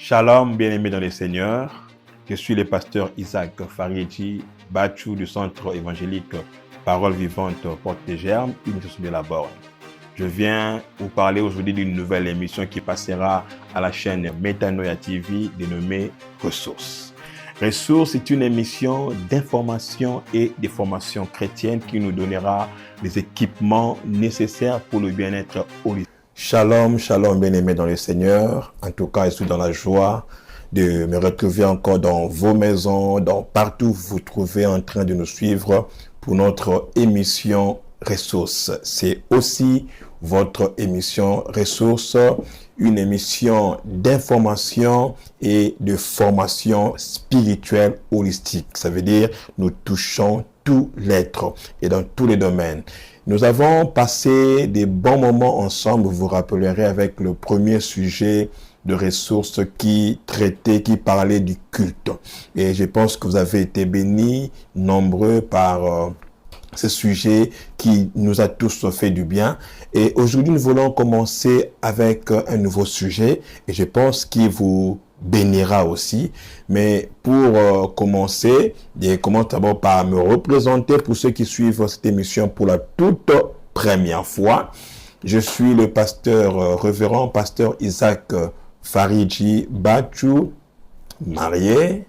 Shalom, bien-aimés dans le Seigneur. Je suis le pasteur Isaac Faridji, Bachou du centre évangélique Parole Vivante Porte des Germes, une mission de la Borne. Je viens vous parler aujourd'hui d'une nouvelle émission qui passera à la chaîne Metanoia TV dénommée Ressources. Ressources est une émission d'information et de formation chrétienne qui nous donnera les équipements nécessaires pour le bien-être holistique. Shalom, shalom, bien-aimés dans le Seigneur. En tout cas, je suis dans la joie de me retrouver encore dans vos maisons, partout où vous vous trouvez en train de nous suivre pour notre émission Ressources. C'est aussi votre émission Ressources, une émission d'information et de formation spirituelle holistique. Ça veut dire nous touchons tout l'être et dans tous les domaines. Nous avons passé des bons moments ensemble, vous vous rappellerez, avec le premier sujet de ressources qui parlait du culte. Et je pense que vous avez été bénis, nombreux par ce sujet qui nous a tous fait du bien. Et aujourd'hui, nous voulons commencer avec un nouveau sujet et je pense qu'il vous bénira aussi. Mais pour commencer, je commence d'abord par me représenter pour ceux qui suivent cette émission pour la toute première fois. Je suis le pasteur, révérend pasteur Isaac Faridji Bachou, marié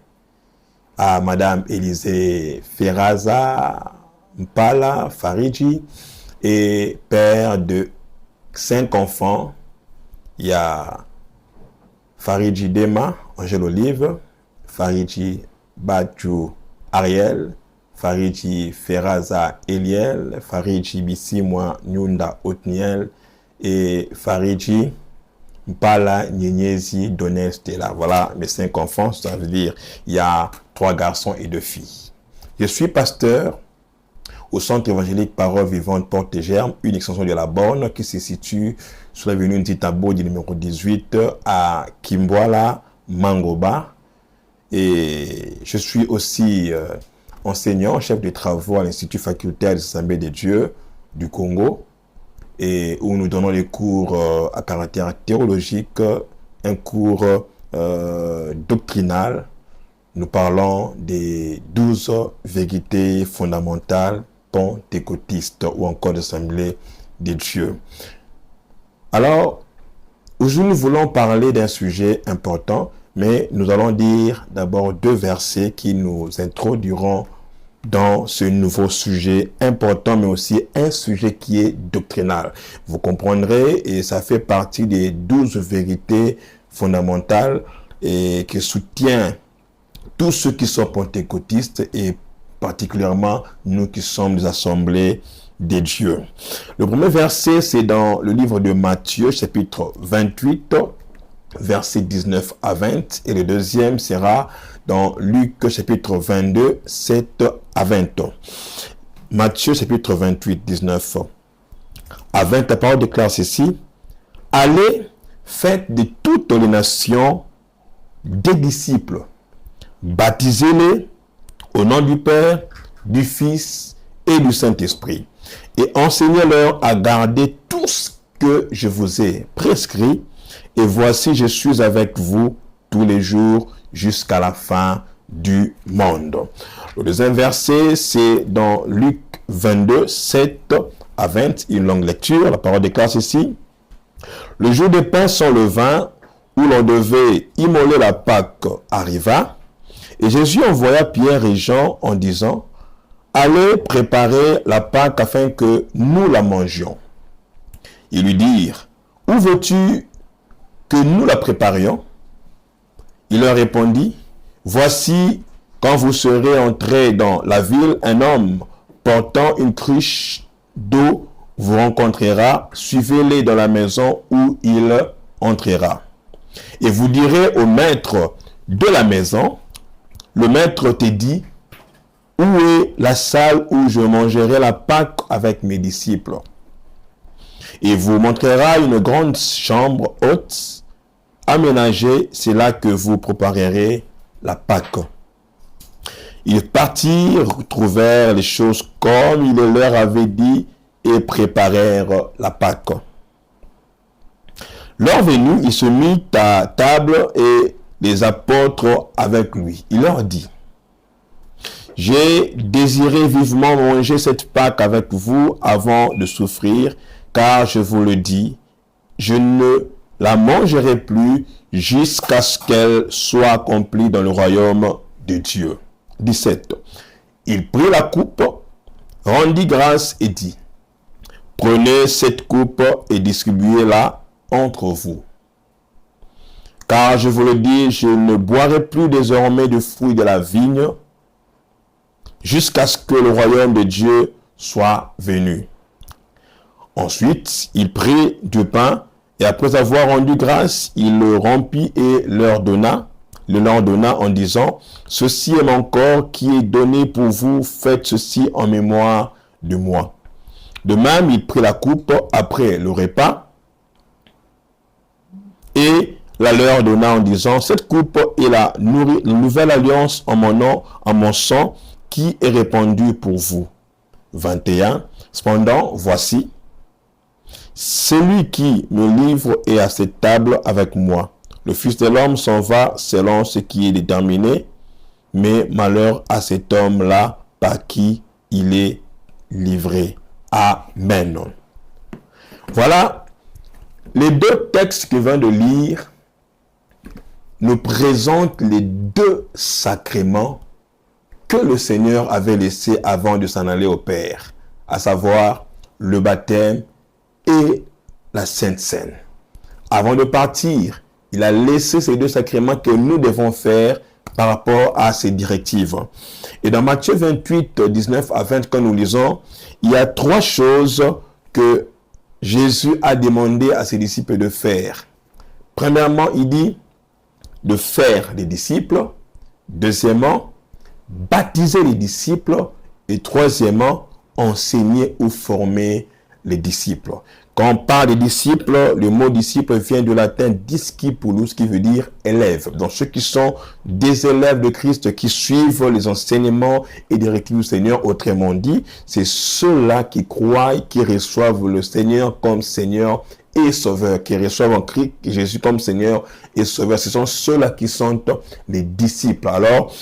à Madame Élisée Ferraza Mpala Faridji et père de 5 enfants. Il y a Faridji Dema, Angèle Olive, Faridji Bachou Ariel, Faridji Ferraza Eliel, Faridji Bissimwa Nyunda Otniel et Faridji Mpala Nyenyezi Donel Stella. Voilà mes 5 enfants, ça veut dire il y a 3 garçons et 2 filles. Je suis pasteur au centre évangélique Parole Vivante Porte des Germes, une extension de la Borne qui se situe sur l'avenue Ntitabo du numéro 18 à Kimbwala, Mangoba. Et je suis aussi enseignant, chef de travaux à l'Institut facultaire des Assemblées de Dieu du Congo, et où nous donnons des cours à caractère théologique, un cours doctrinal. Nous parlons des 12 vérités fondamentales pentecôtistes ou encore d'Assemblée de Dieu. Alors, aujourd'hui, nous voulons parler d'un sujet important, mais nous allons dire d'abord 2 versets qui nous introduiront dans ce nouveau sujet important, mais aussi un sujet qui est doctrinal. Vous comprendrez, et ça fait partie des 12 vérités fondamentales et qui soutient tous ceux qui sont pentecôtistes et particulièrement nous qui sommes des assemblées de Dieu. Le premier verset, c'est dans le livre de Matthieu, chapitre 28, versets 19 à 20. Et le deuxième sera dans Luc, chapitre 22, 7 à 20. Matthieu, chapitre 28, 19 à 20, la parole déclare ceci. « Allez, faites de toutes les nations des disciples. Baptisez-les au nom du Père, du Fils et du Saint-Esprit. Et enseignez-leur à garder tout ce que je vous ai prescrit. Et voici, je suis avec vous tous les jours jusqu'à la fin du monde. » Le deuxième verset, c'est dans Luc 22, 7 à 20, une longue lecture. La parole déclare ceci. « Le jour des pains sans levain, où l'on devait immoler la Pâque, arriva. Et Jésus envoya Pierre et Jean en disant, « Allez préparer la Pâque afin que nous la mangions. » Ils lui dirent, « Où veux-tu que nous la préparions ?» Il leur répondit, « Voici, quand vous serez entrés dans la ville, un homme portant une cruche d'eau vous rencontrera, suivez-les dans la maison où il entrera. Et vous direz au maître de la maison, le maître te dit, où est la salle où je mangerai la Pâque avec mes disciples? Il vous montrera une grande chambre haute, aménagée, c'est là que vous préparerez la Pâque. Ils partirent, trouvèrent les choses comme il leur avait dit et préparèrent la Pâque. L'heure venue, il se mit à table et les apôtres avec lui. Il leur dit, « J'ai désiré vivement manger cette Pâque avec vous avant de souffrir, car je vous le dis, je ne la mangerai plus jusqu'à ce qu'elle soit accomplie dans le royaume de Dieu. » 17. Il prit la coupe, rendit grâce et dit, « Prenez cette coupe et distribuez-la entre vous. Car je vous le dis, je ne boirai plus désormais de fruits de la vigne jusqu'à ce que le royaume de Dieu soit venu. » Ensuite, il prit du pain et après avoir rendu grâce, il le rompit et leur donna en disant, « Ceci est mon corps qui est donné pour vous, faites ceci en mémoire de moi. » De même, il prit la coupe après le repas et la leur donna en disant, « Cette coupe est la nouvelle alliance en mon nom, en mon sang, qui est répandu pour vous. » 21. Cependant, voici, celui qui me livre est à cette table avec moi. Le Fils de l'homme s'en va selon ce qui est déterminé, mais malheur à cet homme-là par qui il est livré. Amen. Voilà, les deux textes que je viens de lire nous présentent les deux sacrements que le Seigneur avait laissés avant de s'en aller au Père, à savoir le baptême et la Sainte Seine. Avant de partir, il a laissé ces deux sacrements que nous devons faire par rapport à ces directives. Et dans Matthieu 28, 19 à 20, quand nous lisons, il y a trois choses que Jésus a demandé à ses disciples de faire. Premièrement, il dit de faire des disciples. Deuxièmement, baptiser les disciples. Et troisièmement, enseigner ou former les disciples. Quand on parle des disciples, le mot disciple vient du latin discipulus, qui veut dire élève. Donc ceux qui sont des élèves de Christ, qui suivent les enseignements et directives du Seigneur, autrement dit, c'est ceux-là qui croient, qui reçoivent le Seigneur comme Seigneur et Sauveur, qui reçoivent en Christ Jésus comme Seigneur et Sauveur. Ce sont ceux-là qui sont les disciples. Alors,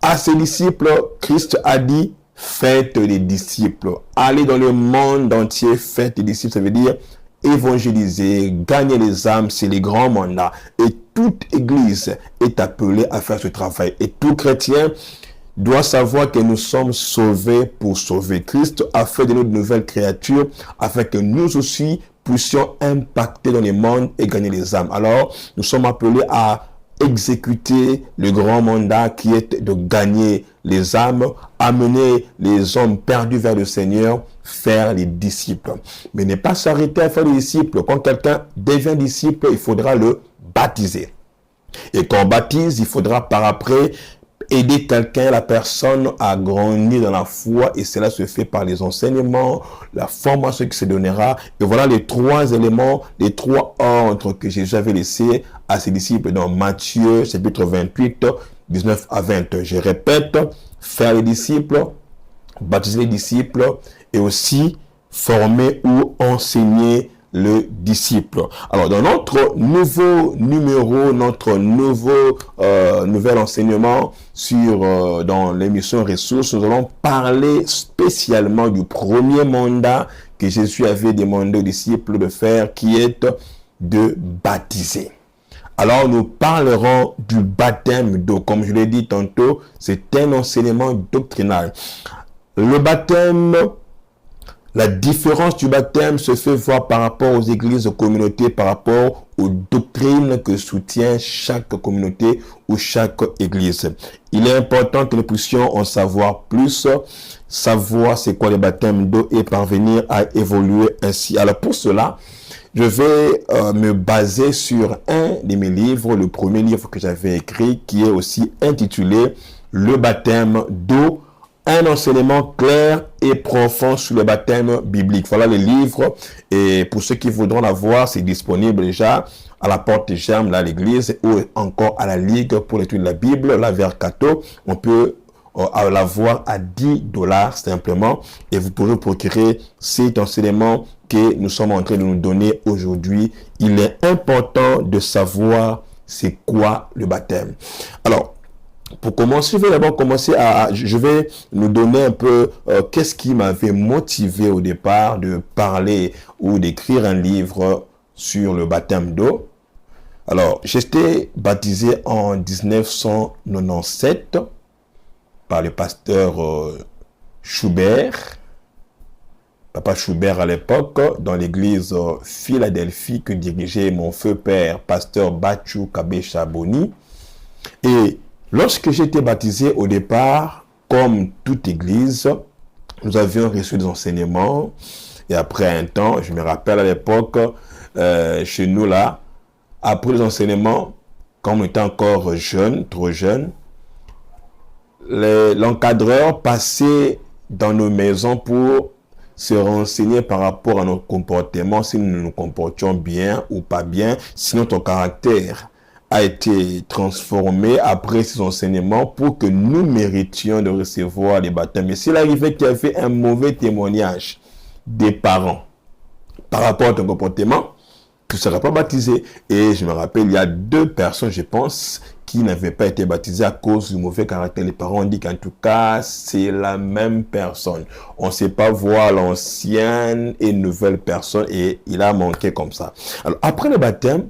à ces disciples, Christ a dit, faites des disciples. Allez dans le monde entier, faites des disciples. Ça veut dire évangéliser, gagner les âmes, c'est les grands mandats. Et toute église est appelée à faire ce travail. Et tout chrétien doit savoir que nous sommes sauvés pour sauver. Christ a fait de nous de nouvelles créatures afin que nous aussi puissions impacter dans les mondes et gagner les âmes. Alors, nous sommes appelés à exécuter le grand mandat qui est de gagner les âmes, amener les hommes perdus vers le Seigneur, faire les disciples. Mais ne pas s'arrêter à faire les disciples. Quand quelqu'un devient disciple, il faudra le baptiser. Et quand on baptise, il faudra par après aider quelqu'un, la personne à grandir dans la foi, et cela se fait par les enseignements, la formation qui se donnera. Et voilà les trois éléments, les trois ordres que Jésus avait laissés à ses disciples dans Matthieu chapitre 28, 19 à 20. Je répète, faire les disciples, baptiser les disciples et aussi former ou enseigner le disciple. Alors, dans notre nouveau numéro, notre nouvel enseignement dans l'émission Ressources, nous allons parler spécialement du premier mandat que Jésus avait demandé aux disciples de faire, qui est de baptiser. Alors, nous parlerons du baptême d'eau. Comme je l'ai dit tantôt, c'est un enseignement doctrinal. Le baptême, la différence du baptême se fait voir par rapport aux églises, aux communautés, par rapport aux doctrines que soutient chaque communauté ou chaque église. Il est important que nous puissions en savoir plus, savoir c'est quoi le baptême d'eau et parvenir à évoluer ainsi. Alors pour cela, je vais me baser sur un de mes livres, le premier livre que j'avais écrit, qui est aussi intitulé « Le baptême d'eau ». Un enseignement clair et profond sur le baptême biblique. Voilà le livre. Et pour ceux qui voudront l'avoir, c'est disponible déjà à la Porte des Germes, là, à l'église, ou encore à la Ligue pour l'étude de la Bible, là, vers Cato. On peut l'avoir à $10 simplement. Et vous pourrez procurer cet enseignement que nous sommes en train de nous donner aujourd'hui. Il est important de savoir c'est quoi le baptême. Alors, pour commencer, je vais nous donner un peu qu'est-ce qui m'avait motivé au départ de parler ou d'écrire un livre sur le baptême d'eau. Alors, j'étais baptisé en 1997 par le pasteur Schubert, Papa Schubert à l'époque, dans l'église Philadelphie que dirigeait mon feu père, pasteur Bachou Kabesha Boni. Et lorsque j'ai été baptisé au départ, comme toute église, nous avions reçu des enseignements. Et après un temps, je me rappelle à l'époque, chez nous là, après les enseignements, quand on était encore jeune, trop jeune, l'encadreur passait dans nos maisons pour se renseigner par rapport à notre comportement, si nous nous comportions bien ou pas bien, si notre caractère a été transformé après ces enseignements pour que nous méritions de recevoir les baptêmes. Mais s'il arrivait qu'il y avait un mauvais témoignage des parents par rapport à ton comportement, tu ne seras pas baptisé. Et je me rappelle, il y a 2 personnes, je pense, qui n'avaient pas été baptisées à cause du mauvais caractère. Les parents ont dit qu'en tout cas, c'est la même personne. On ne sait pas voir l'ancienne et nouvelle personne et il a manqué comme ça. Alors, après le baptême,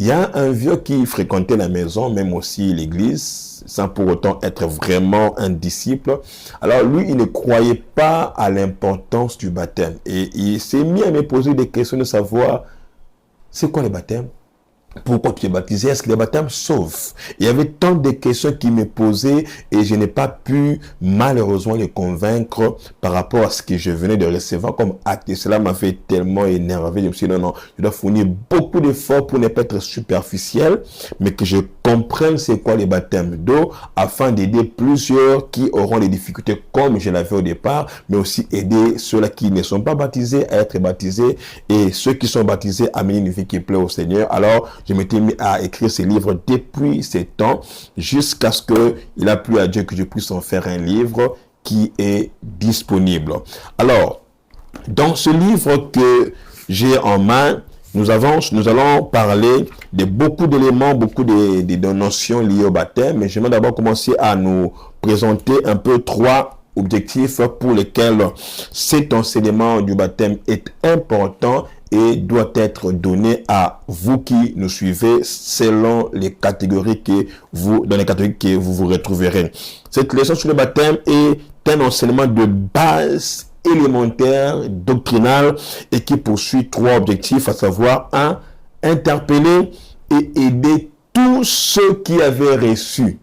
il y a un vieux qui fréquentait la maison, même aussi l'église, sans pour autant être vraiment un disciple. Alors lui, il ne croyait pas à l'importance du baptême. Et il s'est mis à me poser des questions de savoir, c'est quoi le baptême? Pourquoi tu es baptisé? Est-ce que le baptême sauve? Il y avait tant de questions qui me posaient et je n'ai pas pu malheureusement les convaincre par rapport à ce que je venais de recevoir comme acte. Et cela m'avait tellement énervé. Je me suis dit non, je dois fournir beaucoup d'efforts pour ne pas être superficiel, mais que je comprenne c'est quoi le baptême d'eau afin d'aider plusieurs qui auront des difficultés comme je l'avais au départ, mais aussi aider ceux-là qui ne sont pas baptisés à être baptisés et ceux qui sont baptisés à mener une vie qui plaît au Seigneur. Alors, je m'étais mis à écrire ces livres depuis ces temps jusqu'à ce qu'il a plu à Dieu que je puisse en faire un livre qui est disponible. Alors, dans ce livre que j'ai en main, nous allons parler de beaucoup d'éléments, beaucoup de notions liées au baptême, mais j'aimerais d'abord commencer à nous présenter un peu 3 objectifs pour lesquels cet enseignement du baptême est important et doit être donné à vous qui nous suivez selon les catégories dans les catégories que vous vous retrouverez. Cette leçon sur le baptême est un enseignement de base élémentaire, doctrinal et qui poursuit 3 objectifs, à savoir 1. Interpeller et aider tous ceux qui avaient reçu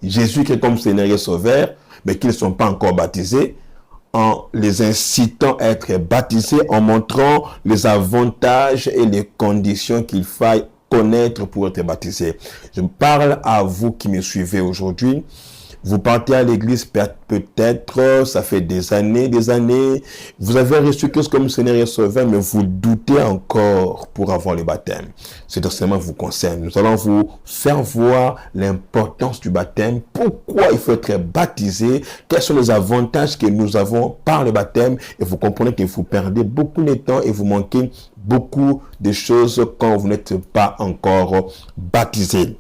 Jésus-Christ comme Seigneur et Sauveur, mais qui ne sont pas encore baptisés, en les incitant à être baptisés, en montrant les avantages et les conditions qu'il faille connaître pour être baptisé. Je parle à vous qui me suivez aujourd'hui. Vous partez à l'église peut-être, ça fait des années, vous avez reçu Christ comme Seigneur et Sauveur, mais vous doutez encore pour avoir le baptême. Cet enseignement vous concerne. Nous allons vous faire voir l'importance du baptême, pourquoi il faut être baptisé, quels sont les avantages que nous avons par le baptême, et vous comprenez que vous perdez beaucoup de temps et vous manquez beaucoup de choses quand vous n'êtes pas encore baptisé.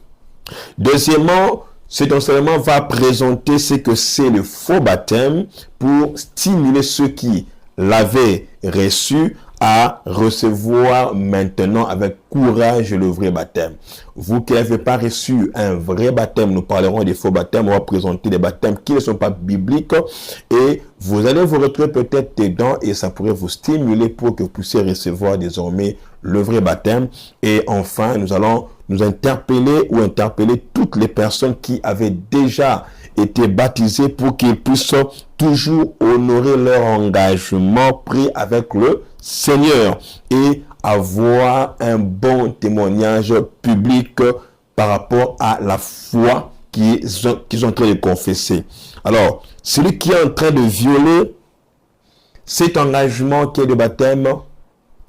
Deuxièmement, cet enseignement va présenter ce que c'est le faux baptême pour stimuler ceux qui l'avaient reçu à recevoir maintenant avec courage le vrai baptême. Vous qui n'avez pas reçu un vrai baptême, nous parlerons des faux baptêmes, on va présenter des baptêmes qui ne sont pas bibliques et vous allez vous retrouver peut-être dedans et ça pourrait vous stimuler pour que vous puissiez recevoir désormais le vrai baptême. Et enfin, nous allons nous interpeller toutes les personnes qui avaient déjà été baptisées pour qu'ils puissent toujours honorer leur engagement pris avec le Seigneur et avoir un bon témoignage public par rapport à la foi qu'ils sont en train de confesser. Alors, celui qui est en train de violer cet engagement qui est le baptême,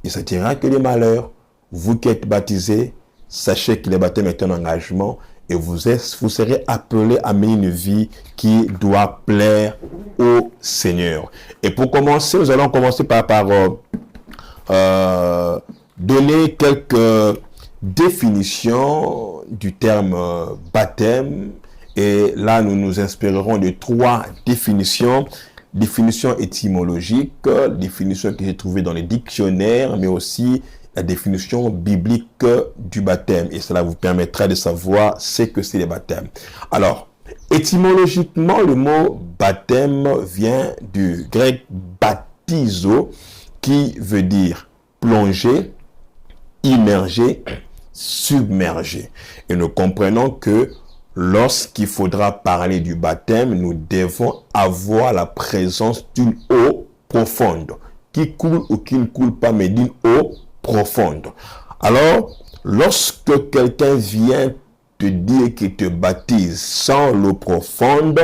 il se dira que des malheurs. Vous qui êtes baptisés, sachez que le baptême est un engagement et vous serez appelés à mener une vie qui doit plaire au Seigneur. Et pour commencer, nous allons commencer par donner quelques définition du terme baptême. Et là, nous nous inspirerons de 3 définitions. Définition étymologique, définition que j'ai trouvée dans les dictionnaires, mais aussi la définition biblique du baptême. Et cela vous permettra de savoir ce que c'est le baptême. Alors, étymologiquement, le mot baptême vient du grec baptizo, qui veut dire plonger, immerger, submerger. Et nous comprenons que lorsqu'il faudra parler du baptême, nous devons avoir la présence d'une eau profonde, qui coule ou qui ne coule pas, mais d'une eau profonde. Alors, lorsque quelqu'un vient te dire qu'il te baptise sans l'eau profonde,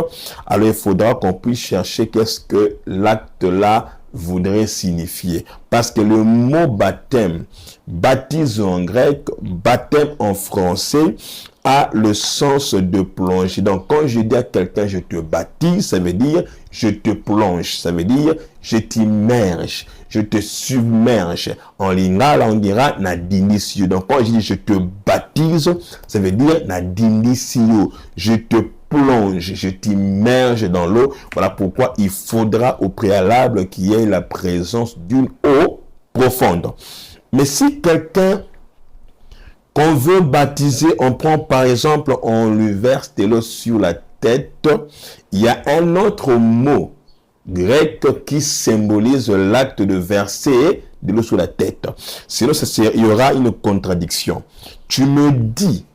alors il faudra qu'on puisse chercher qu'est-ce que l'acte-là voudrait signifier. Parce que le mot baptême, baptise en grec, baptême en français, a le sens de plonger. Donc, quand je dis à quelqu'un, je te baptise, ça veut dire je te plonge. Ça veut dire je t'immerge, je te submerge. En lingala, on dira nadinicio. Donc, quand je dis je te baptise, ça veut dire nadinicio. Je te plonge, je t'immerge dans l'eau. Voilà pourquoi il faudra au préalable qu'il y ait la présence d'une eau profonde. Mais si quelqu'un qu'on veut baptiser, on prend par exemple, on lui verse de l'eau sur la tête, il y a un autre mot grec qui symbolise l'acte de verser de l'eau sur la tête. Sinon, il y aura une contradiction. Tu me dis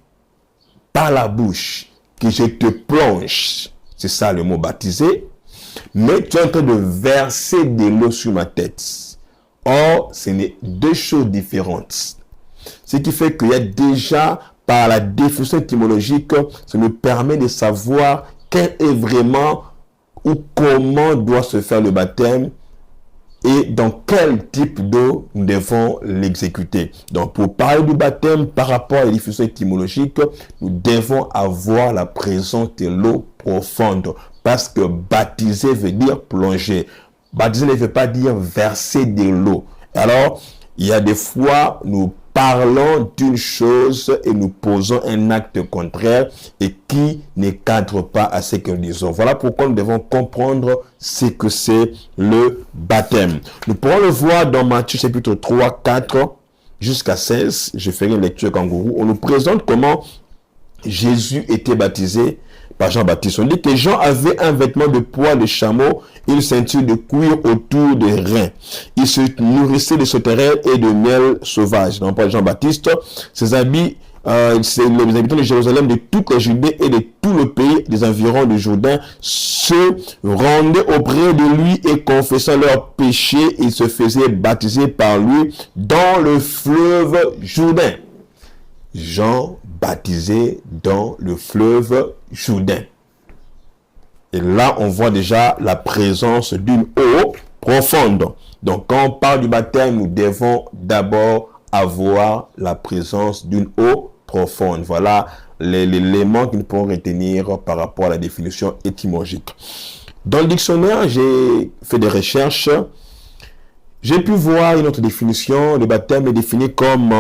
par la bouche que je te plonge, c'est ça le mot baptiser, mais tu es en train de verser de l'eau sur ma tête. Or, ce sont 2 choses différentes. Ce qui fait qu'il y a déjà, par la définition étymologique, ça nous permet de savoir quel est vraiment ou comment doit se faire le baptême et dans quel type d'eau nous devons l'exécuter. Donc, pour parler du baptême par rapport à la définition étymologique, nous devons avoir la présence de l'eau profonde. Parce que baptiser veut dire plonger. Baptiser ne veut pas dire verser de l'eau. Alors, il y a des fois, nous parlons d'une chose et nous posons un acte contraire et qui ne cadre pas à ce que nous disons. Voilà pourquoi nous devons comprendre ce que c'est le baptême. Nous pourrons le voir dans Matthieu chapitre 3, 4 jusqu'à 16. Je ferai une lecture kangourou. On nous présente comment Jésus était baptisé par Jean-Baptiste. On dit que Jean avait un vêtement de poil de chameau et une ceinture de cuir autour des reins. Il se nourrissait de sauterelles et de miel sauvage. Donc, par Jean-Baptiste, ses habits, les habitants de Jérusalem, de toute la Judée et de tout le pays des environs du Jourdain se rendaient auprès de lui et confessant leurs péchés, ils se faisaient baptiser par lui dans le fleuve Jourdain. Jean baptisé dans le fleuve Jourdain. Et là, on voit déjà la présence d'une eau profonde. Donc, quand on parle du baptême, nous devons d'abord avoir la présence d'une eau profonde. Voilà l'élément que nous pouvons retenir par rapport à la définition étymologique. Dans le dictionnaire, j'ai fait des recherches. J'ai pu voir une autre définition. Le baptême est défini comme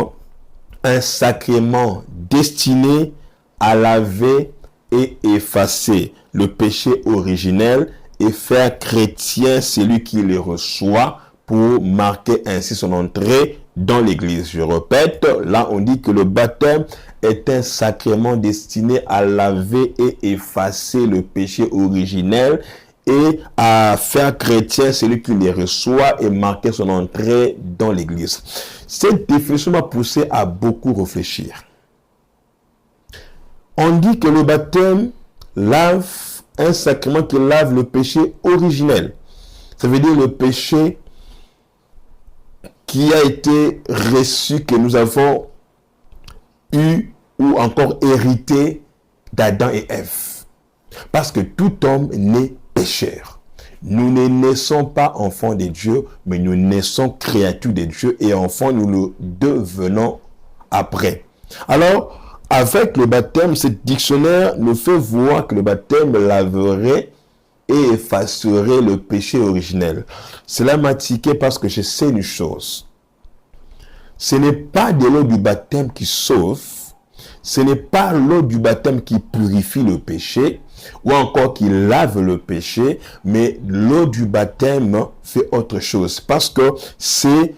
un sacrement destiné à laver et effacer le péché originel et faire chrétien celui qui le reçoit pour marquer ainsi son entrée dans l'église. Je répète, là on dit que le baptême est un sacrement destiné à laver et effacer le péché originel et à faire chrétien celui qui les reçoit et marquer son entrée dans l'église. Cette définition m'a poussé à beaucoup réfléchir. On dit que le baptême lave, un sacrement qui lave le péché originel. Ça veut dire le péché qui a été reçu, que nous avons eu ou encore hérité d'Adam et Ève. Parce que tout homme naît pécheur. Nous ne naissons pas enfants de Dieu, mais nous naissons créatures de Dieu et enfants, nous le devenons après. Alors, avec le baptême, ce dictionnaire nous fait voir que le baptême laverait et effacerait le péché originel. Cela m'a tiqué parce que je sais une chose. Ce n'est pas de l'eau du baptême qui sauve, ce n'est pas l'eau du baptême qui purifie le péché, ou encore qui lave le péché, mais l'eau du baptême fait autre chose, parce que c'est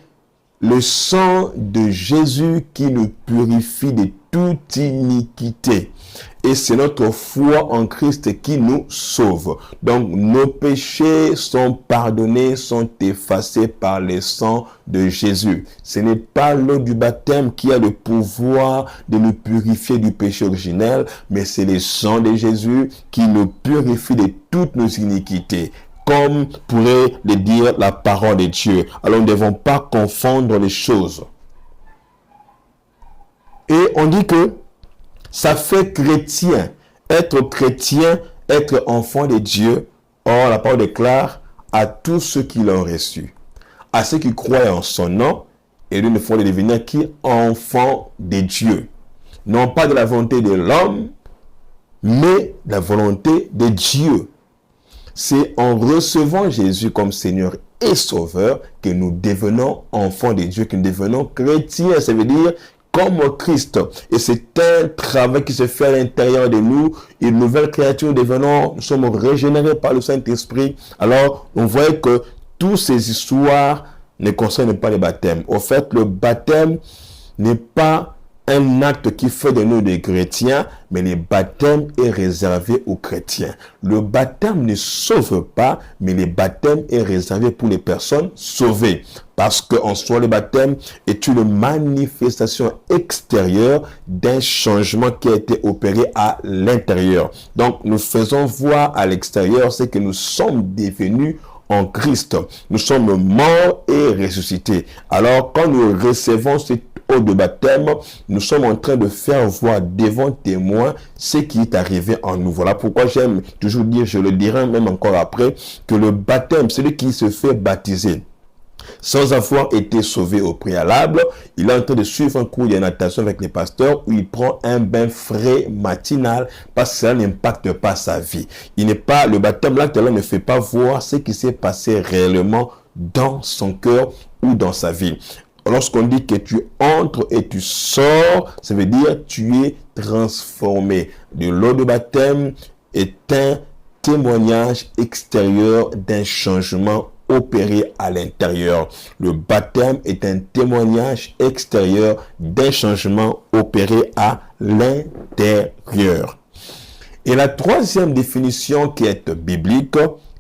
le sang de Jésus qui nous purifie de toute iniquité. Et c'est notre foi en Christ qui nous sauve. Donc, nos péchés sont pardonnés, sont effacés par le sang de Jésus. Ce n'est pas l'eau du baptême qui a le pouvoir de nous purifier du péché originel, mais c'est le sang de Jésus qui nous purifie de toutes nos iniquités, comme pourrait le dire la parole de Dieu. Alors, nous ne devons pas confondre les choses. Et on dit que ça fait chrétien, être enfant de Dieu. Or, la parole déclare à tous ceux qui l'ont reçu, à ceux qui croient en son nom, et nous ne font devenir qui? Enfants de Dieu. Non pas de la volonté de l'homme, mais de la volonté de Dieu. C'est en recevant Jésus comme Seigneur et Sauveur que nous devenons enfants de Dieu, que nous devenons chrétiens. Ça veut dire comme Christ. Et c'est un travail qui se fait à l'intérieur de nous. Une nouvelle créature devenons, nous sommes régénérés par le Saint-Esprit. Alors, on voit que toutes ces histoires ne concernent pas le baptême. Au fait, le baptême n'est pas un acte qui fait de nous des chrétiens, mais le baptême est réservé aux chrétiens. Le baptême ne sauve pas, mais le baptême est réservé pour les personnes sauvées. Parce qu'en soi, le baptême est une manifestation extérieure d'un changement qui a été opéré à l'intérieur. Donc, nous faisons voir à l'extérieur ce que nous sommes devenus en Christ. Nous sommes morts et ressuscités. Alors, quand nous recevons cette eau de baptême, nous sommes en train de faire voir devant témoins ce qui est arrivé en nous. Voilà pourquoi j'aime toujours dire, je le dirai même encore après, que le baptême, celui qui se fait baptiser sans avoir été sauvé au préalable, il est en train de suivre un cours de natation avec les pasteurs où il prend un bain frais matinal parce que cela n'impacte pas sa vie. Le baptême là ne fait pas voir ce qui s'est passé réellement dans son cœur ou dans sa vie. Lorsqu'on dit que tu entres et tu sors, ça veut dire tu es transformé. De l'eau de baptême est un témoignage extérieur d'un changement opéré à l'intérieur. Le baptême est un témoignage extérieur d'un changement opéré à l'intérieur. Et la troisième définition qui est biblique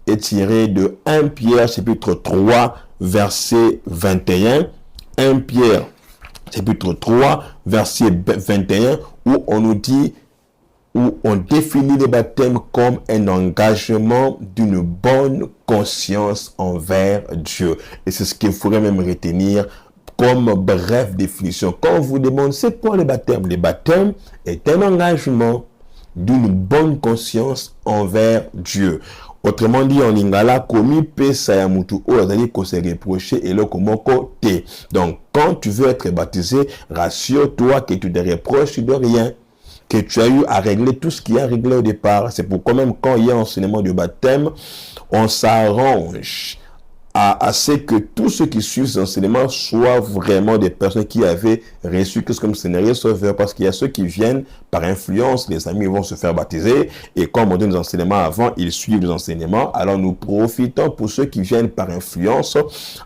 est tirée de 1 Pierre chapitre 3 verset 21. 1 Pierre chapitre 3 verset 21 où on nous dit, où on définit le baptême comme un engagement d'une bonne conscience envers Dieu. Et c'est ce qu'il faudrait même retenir comme brève définition. Quand on vous demande c'est quoi le baptême? Le baptême est un engagement d'une bonne conscience envers Dieu. Autrement dit, en lingala, komi pe sayamutu o azali ko se reprocher et le komoko te. Donc, quand tu veux être baptisé, rassure-toi que tu te reproches de rien, que tu as eu à régler tout ce qui est réglé au départ. C'est pourquoi même quand il y a enseignement du baptême, on s'arrange à ce que tous ceux qui suivent ces enseignements soient vraiment des personnes qui avaient reçu Christ comme Seigneur et Sauveur, parce qu'il y a ceux qui viennent par influence, les amis vont se faire baptiser, et comme on donne des enseignements avant, ils suivent les enseignements. Alors nous profitons pour ceux qui viennent par influence,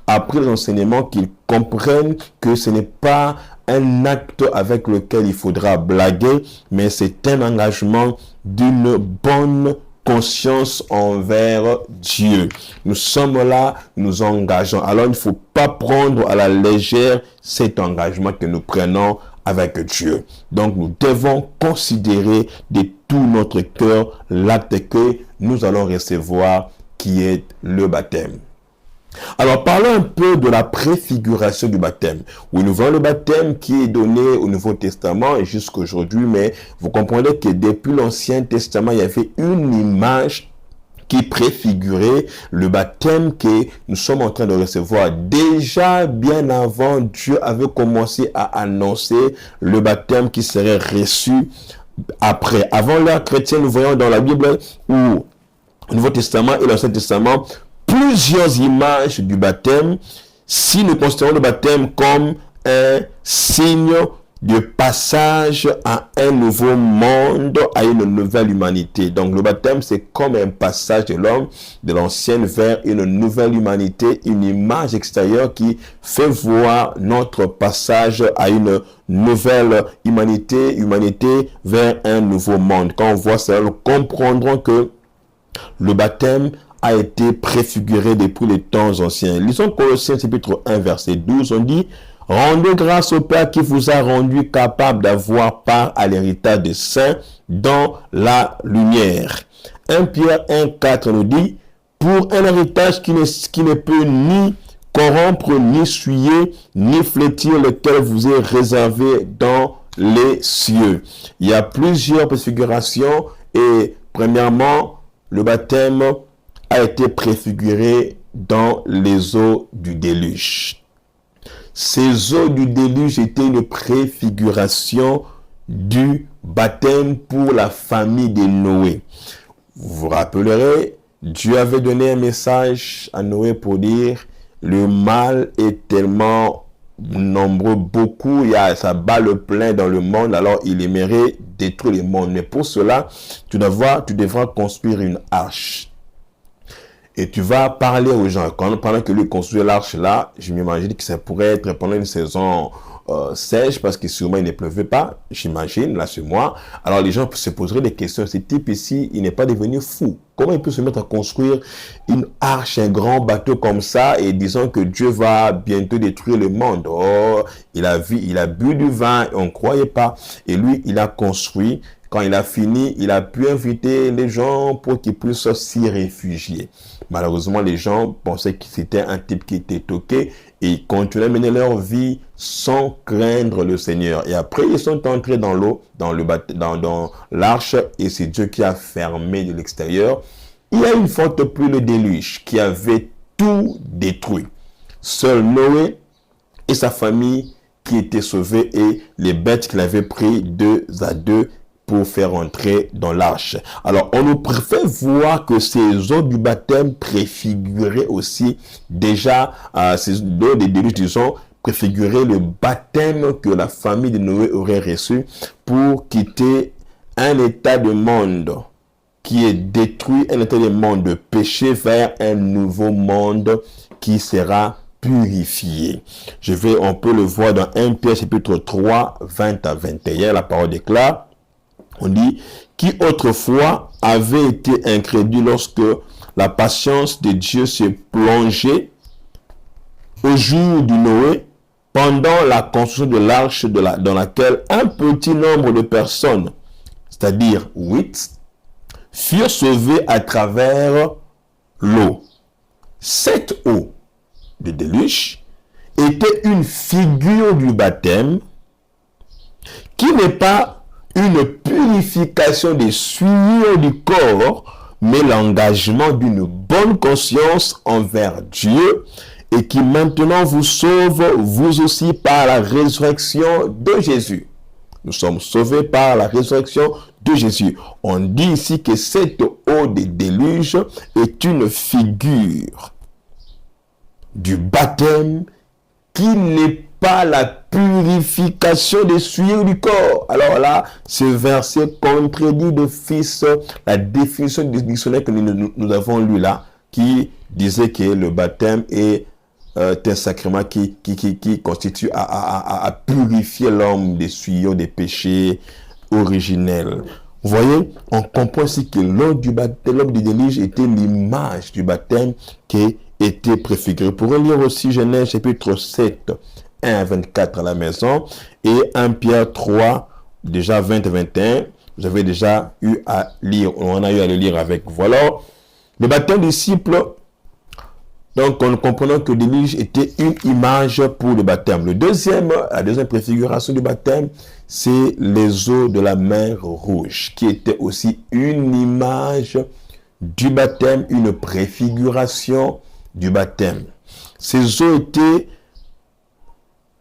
après les enseignements, qu'ils comprennent que ce n'est pas un acte avec lequel il faudra blaguer, mais c'est un engagement d'une bonne conscience envers Dieu. Nous sommes là, nous engageons. Alors, il ne faut pas prendre à la légère cet engagement que nous prenons avec Dieu. Donc, nous devons considérer de tout notre cœur l'acte que nous allons recevoir, qui est le baptême. Alors, parlons un peu de la préfiguration du baptême. Oui, nous voyons le baptême qui est donné au Nouveau Testament et jusqu'à aujourd'hui, mais vous comprenez que depuis l'Ancien Testament, il y avait une image qui préfigurait le baptême que nous sommes en train de recevoir. Déjà, bien avant, Dieu avait commencé à annoncer le baptême qui serait reçu après. Avant l'ère chrétienne, nous voyons dans la Bible où le Nouveau Testament et l'Ancien Testament plusieurs images du baptême. Si nous considérons le baptême comme un signe de passage à un nouveau monde, à une nouvelle humanité. Donc le baptême, c'est comme un passage de l'homme, de l'ancienne vers une nouvelle humanité, une image extérieure qui fait voir notre passage à une nouvelle humanité vers un nouveau monde. Quand on voit ça, nous comprendrons que le baptême a été préfiguré depuis les temps anciens. Lisons Colossiens chapitre 1, verset 12, on dit: rendez grâce au Père qui vous a rendu capable d'avoir part à l'héritage des saints dans la lumière. 1 Pierre 1, 4 nous dit: pour un héritage qui ne peut ni corrompre, ni souiller, ni flétrir, lequel vous est réservé dans les cieux. Il y a plusieurs préfigurations et premièrement, le baptême a été préfiguré dans les eaux du déluge. Ces eaux du déluge étaient une préfiguration du baptême pour la famille de Noé. Vous vous rappellerez, Dieu avait donné un message à Noé pour dire: le mal est tellement nombreux, beaucoup, ça bat le plein dans le monde, alors il aimerait détruire le monde. Mais pour cela, tu devras construire une arche. Et tu vas parler aux gens. Pendant que lui construit l'arche là, je m'imagine que ça pourrait être pendant une saison sèche, parce que sûrement il ne pleuvait pas, j'imagine, là ce mois. Alors les gens se poseraient des questions. Ce type ici, il n'est pas devenu fou. Comment il peut se mettre à construire une arche, un grand bateau comme ça, et disant que Dieu va bientôt détruire le monde? Oh, il a bu du vin, on ne croyait pas. Et lui, il a construit. Quand il a fini, il a pu inviter les gens pour qu'ils puissent s'y réfugier. Malheureusement, les gens pensaient que c'était un type qui était toqué et ils continuaient à mener leur vie sans craindre le Seigneur. Et après, ils sont entrés dans l'eau, dans l'arche, et c'est Dieu qui a fermé de l'extérieur. Il y a une forte pluie, le déluge, qui avait tout détruit. Seul Noé et sa famille qui étaient sauvés, et les bêtes qu'il avait pris 2 à 2 pour faire entrer dans l'arche. Alors, on nous préfère voir que ces eaux du baptême préfiguraient aussi déjà, ces eaux des déluges, disons, préfiguraient le baptême que la famille de Noé aurait reçu pour quitter un état de monde qui est détruit, un état de monde de péché, vers un nouveau monde qui sera purifié. On peut le voir dans 1 Pierre chapitre 3, 20 à 21, la parole déclare: on dit: qui autrefois avait été incrédule lorsque la patience de Dieu s'est plongée au jour du Noé, pendant la construction de l'arche dans laquelle un petit nombre de personnes, c'est-à-dire 8, furent sauvées à travers l'eau. Cette eau de déluge était une figure du baptême qui n'est pas une purification des souillures du corps, mais l'engagement d'une bonne conscience envers Dieu, et qui maintenant vous sauve, vous aussi, par la résurrection de Jésus. Nous sommes sauvés par la résurrection de Jésus. On dit ici que cette eau des déluges est une figure du baptême qui n'est pas la purification des souillures du corps. Alors là, ce verset contredit d'office la définition du dictionnaire que nous avons lu là, qui disait que le baptême est un sacrement qui constitue à purifier l'homme des souillures, des péchés originels. Vous voyez, on comprend ici que l'eau du déluge était l'image du baptême qui était préfiguré. Vous pourrez lire aussi Genèse chapitre 7, 1 à 24 à la maison, et 1 Pierre 3, déjà 20 et 21. Vous avez déjà eu à lire, on a eu à le lire avec vous. Alors, le baptême des disciples, donc nous comprenons que le déluge était une image pour le baptême. La deuxième préfiguration du baptême, c'est les eaux de la mer Rouge, qui était aussi une image du baptême, une préfiguration du baptême. Ces eaux étaient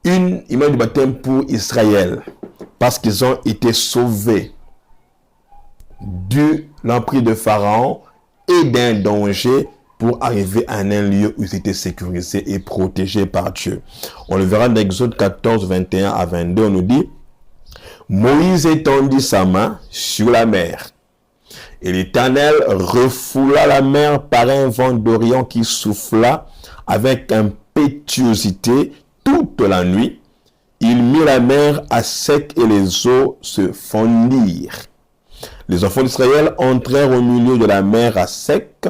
une image du baptême pour Israël, parce qu'ils ont été sauvés de l'emprise de Pharaon et d'un danger pour arriver à un lieu où ils étaient sécurisés et protégés par Dieu. On le verra dans Exode 14, 21 à 22, on nous dit, Moïse étendit sa main sur la mer. Et l'Éternel refoula la mer par un vent d'Orient qui souffla avec impétuosité toute la nuit. Il mit la mer à sec et les eaux se fondirent. Les enfants d'Israël entrèrent au milieu de la mer à sec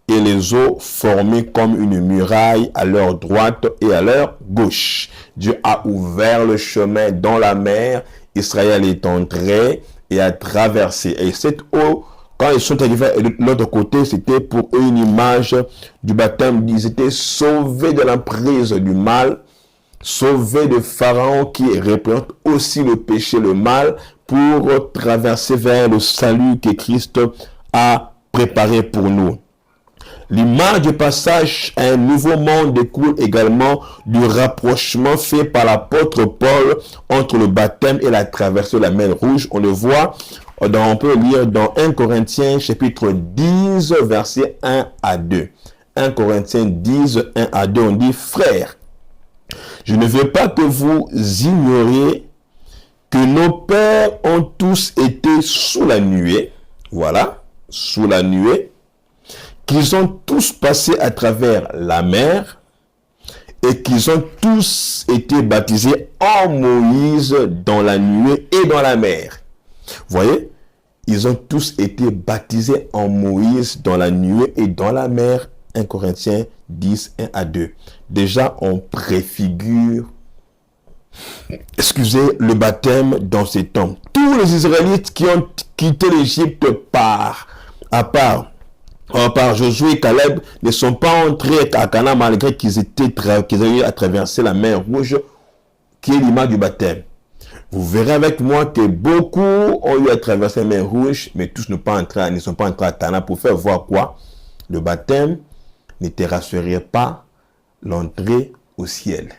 et les eaux formaient comme une muraille à leur droite et à leur gauche. Dieu a ouvert le chemin dans la mer. Israël est entré et a traversé. Et cette eau, quand ils sont arrivés de l'autre côté, c'était pour eux une image du baptême. Ils étaient sauvés de l'emprise du mal, sauvés de Pharaon qui représente aussi le péché, le mal, pour traverser vers le salut que Christ a préparé pour nous. L'image du passage à un nouveau monde découle également du rapprochement fait par l'apôtre Paul entre le baptême et la traversée de la mer Rouge. On le voit, on peut lire dans 1 Corinthiens chapitre 10, versets 1 à 2. 1 Corinthiens 10, 1 à 2, on dit, « Frères, je ne veux pas que vous ignoriez que nos pères ont tous été sous la nuée. » Voilà, sous la nuée. Qu'ils ont tous passé à travers la mer et qu'ils ont tous été baptisés en Moïse dans la nuée et dans la mer. Vous voyez, ils ont tous été baptisés en Moïse dans la nuée et dans la mer. 1 Corinthiens 10, 1 à 2. Déjà, on préfigure, le baptême dans ces temps. Tous les Israélites qui ont quitté l'Égypte par Josué et Caleb ne sont pas entrés à Canaan malgré qu'ils avaient eu à traverser la mer Rouge, qui est l'image du baptême. Vous verrez avec moi que beaucoup ont eu à traverser la mer Rouge, mais tous ne sont pas entrés à Canaan pour faire voir quoi? Le baptême ne te rassurerait pas l'entrée au ciel.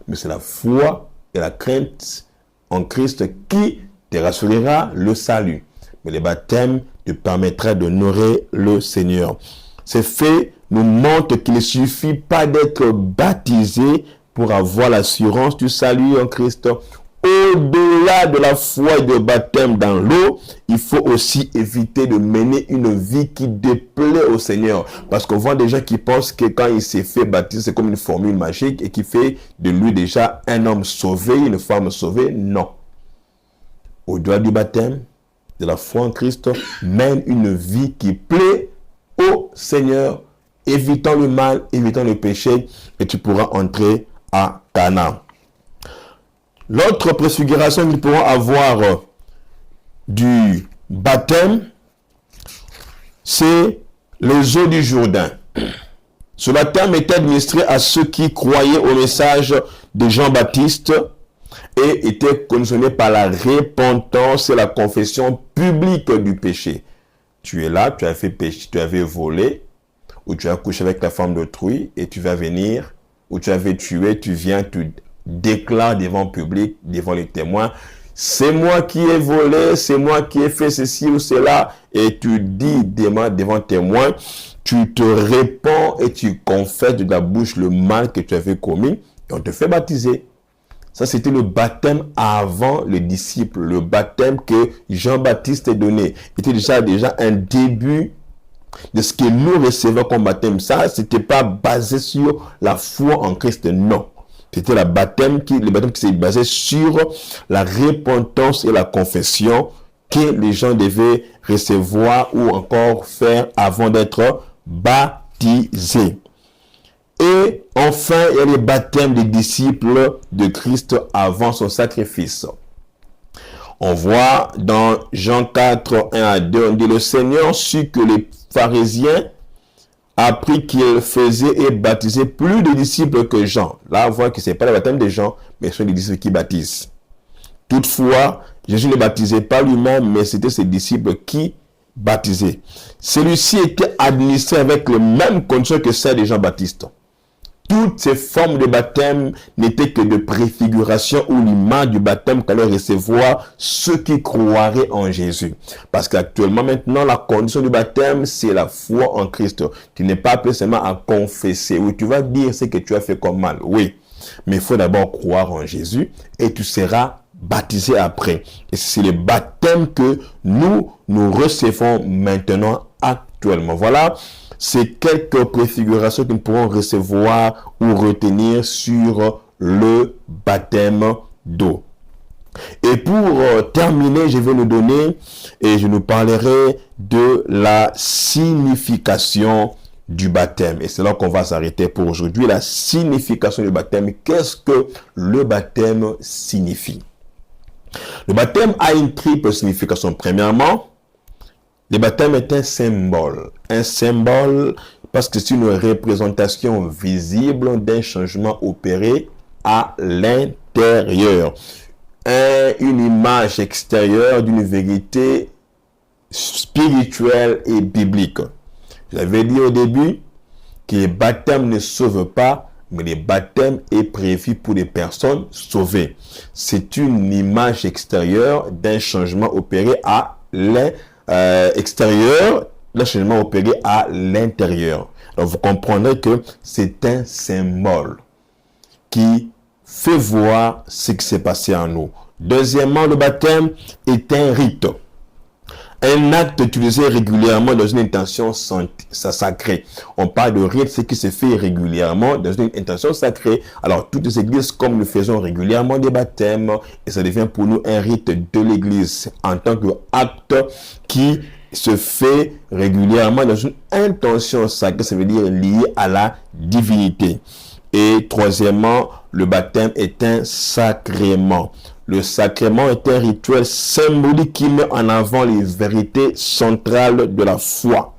Mais c'est la foi et la crainte en Christ qui te rassurera le salut. Mais le baptême te permettra d'honorer le Seigneur. Ces faits nous montrent qu'il ne suffit pas d'être baptisé pour avoir l'assurance du salut en Christ. Au-delà de la foi et du baptême dans l'eau, il faut aussi éviter de mener une vie qui déplaît au Seigneur. Parce qu'on voit des gens qui pensent que quand il s'est fait baptiser, c'est comme une formule magique et qui fait de lui déjà un homme sauvé, une femme sauvée. Non. Au-delà du baptême, de la foi en Christ, mène une vie qui plaît au Seigneur, évitant le mal, évitant le péché, et tu pourras entrer à Canaan. L'autre préfiguration que nous pourrons avoir du baptême, c'est les eaux du Jourdain. Ce baptême était administré à ceux qui croyaient au message de Jean-Baptiste et était conditionné par la repentance et la confession publique du péché. Tu es là, tu as fait péché, tu avais volé, ou tu as couché avec la femme d'autrui, et tu vas venir, ou tu avais tué, tu viens, tu déclares devant le public, devant les témoins, c'est moi qui ai volé, c'est moi qui ai fait ceci ou cela, et tu dis devant témoins, tu te répands et tu confesses de la bouche le mal que tu avais commis, et on te fait baptiser. Ça, c'était le baptême avant le disciple. Le baptême que Jean-Baptiste a donné était déjà un début de ce que nous recevons comme baptême. Ça, c'était pas basé sur la foi en Christ, non. C'était le baptème qui s'est basé sur la repentance et la confession que les gens devaient recevoir ou encore faire avant d'être baptisés. Et enfin, il y a le baptême des disciples de Christ avant son sacrifice. On voit dans Jean 4, 1 à 2, on dit, le Seigneur sut que les pharisiens appris qu'il faisait et baptisait plus de disciples que Jean. Là, on voit que ce n'est pas le baptême de Jean, mais ce sont les disciples qui baptisent. Toutefois, Jésus ne baptisait pas lui-même, mais c'était ses disciples qui baptisaient. Celui-ci était administré avec les mêmes conditions que celles de Jean-Baptiste. toutes ces formes de baptême n'étaient que de préfiguration ou l'image du baptême qu'allaient recevoir ceux qui croiraient en Jésus. Parce qu'actuellement, maintenant, la condition du baptême, c'est la foi en Christ. Tu n'es pas appelé seulement à confesser. Oui, tu vas dire ce que tu as fait comme mal. Oui, mais il faut d'abord croire en Jésus et tu seras baptisé après. Et c'est le baptême que nous recevons maintenant actuellement. Voilà. C'est quelques préfigurations que nous pourrons recevoir ou retenir sur le baptême d'eau. Et pour terminer, je vais nous donner et je nous parlerai de la signification du baptême. Et c'est là qu'on va s'arrêter pour aujourd'hui. La signification du baptême. Qu'est-ce que le baptême signifie? Le baptême a une triple signification. Premièrement, le baptême est un symbole. Un symbole parce que c'est une représentation visible d'un changement opéré à l'intérieur. Une image extérieure d'une vérité spirituelle et biblique. J'avais dit au début que le baptême ne sauve pas, mais le baptême est prévu pour les personnes sauvées. C'est une image extérieure d'un changement opéré à l'extérieur, d'un changement opéré à l'intérieur. Donc vous comprendrez que c'est un symbole qui fait voir ce qui s'est passé en nous. Deuxièmement, le baptême est un rite. Un acte utilisé régulièrement dans une intention sacrée. On parle de rite, ce qui se fait régulièrement dans une intention sacrée. Alors, toutes les églises, comme nous faisons régulièrement des baptêmes, et ça devient pour nous un rite de l'église en tant qu'acte qui se fait régulièrement dans une intention sacrée, ça veut dire lié à la divinité. Et troisièmement, le baptême est un sacrement. Le sacrement est un rituel symbolique qui met en avant les vérités centrales de la foi.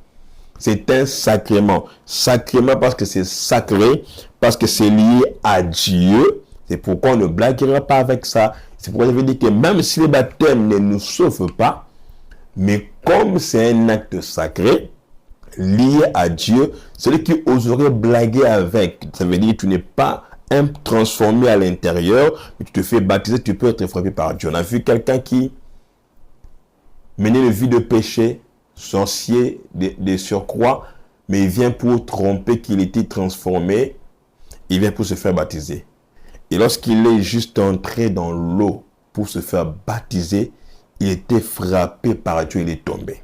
C'est un sacrement. Sacrement parce que c'est sacré, parce que c'est lié à Dieu. C'est pourquoi on ne blaguera pas avec ça. C'est pourquoi je veux dire que même si le baptême ne nous sauve pas, mais comme c'est un acte sacré, lié à Dieu, celui qui oserait blaguer avec, ça veut dire que tu n'es pas transformé à l'intérieur, mais tu te fais baptiser, tu peux être frappé par Dieu. On a vu quelqu'un qui menait une vie de péché, sorcier, de surcroît, mais il vient pour tromper qu'il était transformé, il vient pour se faire baptiser. Et lorsqu'il est juste entré dans l'eau pour se faire baptiser, il était frappé par Dieu, il est tombé.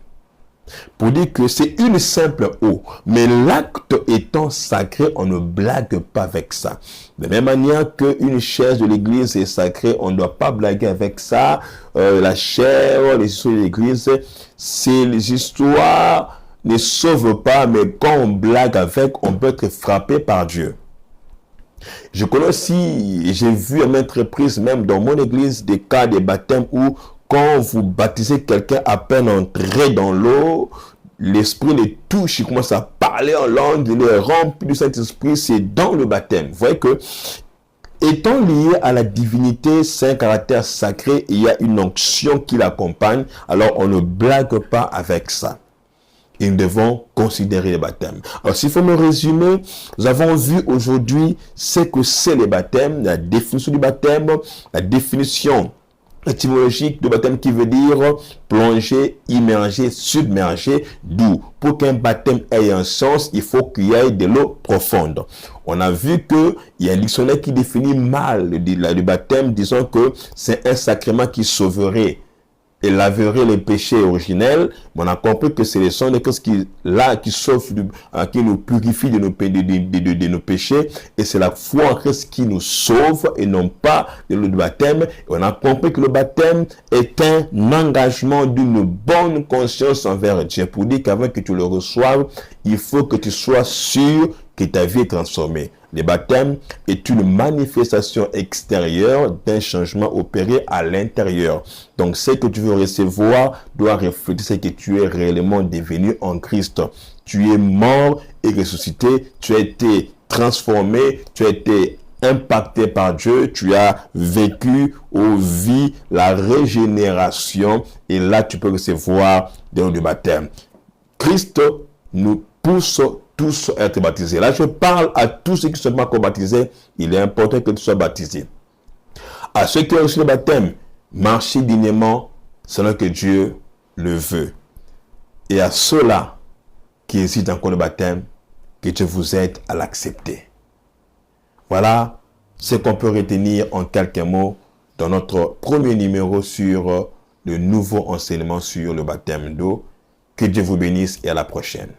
Pour dire que c'est une simple eau, mais l'acte étant sacré, on ne blague pas avec ça. De la même manière qu'une chaise de l'église est sacrée, on ne doit pas blaguer avec ça. La chair, les histoires de l'église, c'est les histoires ne sauvent pas, mais quand on blague avec, on peut être frappé par Dieu. Je connais aussi, j'ai vu à maintes reprises, même dans mon église, des cas de baptême où quand vous baptisez quelqu'un à peine entré dans l'eau, l'esprit les touche, il commence à parler en langue, il est rempli du Saint-Esprit, c'est dans le baptême. Vous voyez que, étant lié à la divinité, c'est un caractère sacré, il y a une onction qui l'accompagne, alors on ne blague pas avec ça. Et nous devons considérer le baptême. Alors, s'il faut me résumer, nous avons vu aujourd'hui ce que c'est le baptême, la définition du baptême, la définition étymologique de baptême qui veut dire plonger, immerger, submerger, d'où pour qu'un baptême ait un sens, il faut qu'il y ait de l'eau profonde. On a vu qu'il y a un dictionnaire qui définit mal le baptême, disant que c'est un sacrement qui sauverait et laverait les péchés originels. Mais on a compris que c'est le sang de Christ qui sauve, qui nous purifie de nos péchés, et c'est la foi en Christ qui nous sauve et non pas le baptême. Et on a compris que le baptême est un engagement d'une bonne conscience envers Dieu, pour dire qu'avant que tu le reçoives, il faut que tu sois sûr que ta vie est transformée. Le baptême est une manifestation extérieure d'un changement opéré à l'intérieur. Donc, ce que tu veux recevoir doit refléter ce que tu es réellement devenu en Christ. Tu es mort et ressuscité, tu as été transformé, tu as été impacté par Dieu, tu as vécu aux vies la régénération, et là tu peux recevoir dans le baptême. Christ nous pousse tous être baptisés. Là, je parle à tous ceux qui ne sont pas encore baptisés. Il est important que tu sois baptisé. À ceux qui ont reçu le baptême, marchez dignement selon que Dieu le veut. Et à ceux-là qui hésitent encore le baptême, que Dieu vous aide à l'accepter. Voilà ce qu'on peut retenir en quelques mots dans notre premier numéro sur le nouveau enseignement sur le baptême d'eau. Que Dieu vous bénisse et à la prochaine.